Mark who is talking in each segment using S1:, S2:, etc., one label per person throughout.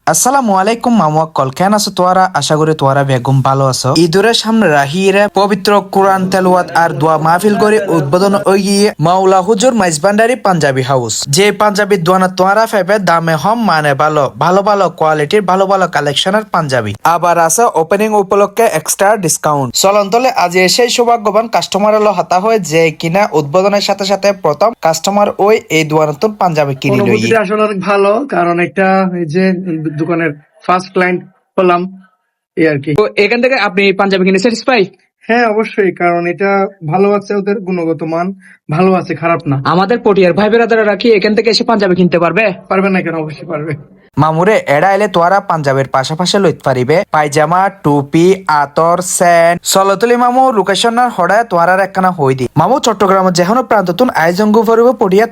S1: আসসালামু আলাইকুম মামুয়াক্কল কেন আছো তোয়ারা আশা করি তোয়ারা বেগম ভালো আছো ঈদের সামনে রাহিরে পবিত্র কোরআন তেলাওয়াত আর দোয়া মাহফিল করে উদ্বোধন গিয়ে মাওলা হুজুর মাইজবান্ডারি পাঞ্জাবি হাউস যে পাঞ্জাবি দোয়ানা তোয়ারা ফেবে দামে হম মানে ভালো ভালো ভালো কোয়ালিটির ভালো ভালো কালেকশনের পাঞ্জাবি আবার আছে ওপেনিং উপলক্ষে এক্সট্রা ডিসকাউন্ট চলন্তলে আজ সেই সৌভাগ্যবান কাস্টমার হলো হাতা হয়ে যে কিনা উদ্বোধনের সাথে সাথে প্রথম কাস্টমার ওই এই দোয়ানতুন পাঞ্জাবি কিনে লই
S2: অনুভূতিটা আসলে অনেক ভালো, কারণ একটা এই যে দোকানের ফার্স্ট ক্লায়েন্ট হলাম এই আর কি।
S3: তো এখান থেকে আপনি পাঞ্জাবি কিনে স্যাটিসফাই?
S2: হ্যাঁ অবশ্যই, কারণ এটা ভালো আছে, ওদের গুণগত মান ভালো আছে, খারাপ না।
S3: আমাদের পটিয়ার ভাই বেরাদারা কি এখান থেকে এসে পাঞ্জাবি কিনতে পারবে?
S2: পারবে না কেন, অবশ্যই পারবে।
S1: মামুরে এড়া এলে তোয়ারা পাঞ্জাবের পাশাপাশি লইতে পারিবে পায়জামা টুপি আতর স্যান্ড চলতলি মামু লোকেশনার হড়ায় তোয়ারার একখানা হই দি মামু চট্টগ্রামের যেহনো প্রান্ততুন আয়োজঙ্গু ফরিব পড়িয়া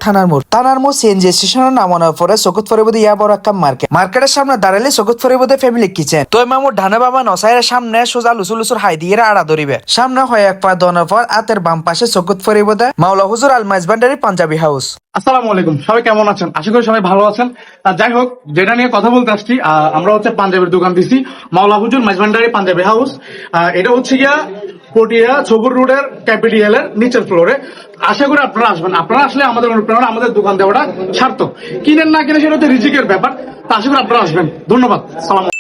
S1: থানার মোড় সিএনজি স্টেশনের নামানোর পরে চকুত ফরিব ইয়া বড় একটা মার্কেটের সামনে দাঁড়ালে চকুত ফরিব ফ্যামিলি কিচেন তোই মামু ঢানে বাবা নসাইয়ের সামনে সোজা লুসুর লুসুর হাই দিয়ে আড়া ধরিবে সামনে হয় এক পা দনের পর আতের বাম পাশে চকুত ফরিব মাওলা হুজুর আল মাইজবান্ডারি পাঞ্জাবি হাউস।
S2: আসসালামু আলাইকুম, সবাই কেমন আছেন? আশা করি সবাই ভালো আছেন। যাই হোক, যেটা নিয়ে কথা বলতে আসছি, আমরা হচ্ছে পাঞ্জাবের দোকান দিছি মাওলা হুজুর মাইজবান্ডারি পাঞ্জাবি হাউস। এটা হচ্ছে গিয়া পটিয়া ছবুর রোডের ক্যাপিটাল এর নিচের ফ্লোরে। আশা করি আপনারা আসবেন। আপনারা আসলে আমাদের অনুপ্রেরণা, আমাদের দোকান দেওয়াটা সার্থক। কিনেন না কিনে সেটা হচ্ছে রিজিকের ব্যাপার। তা আশা করি আপনারা আসবেন। ধন্যবাদ। সালাম।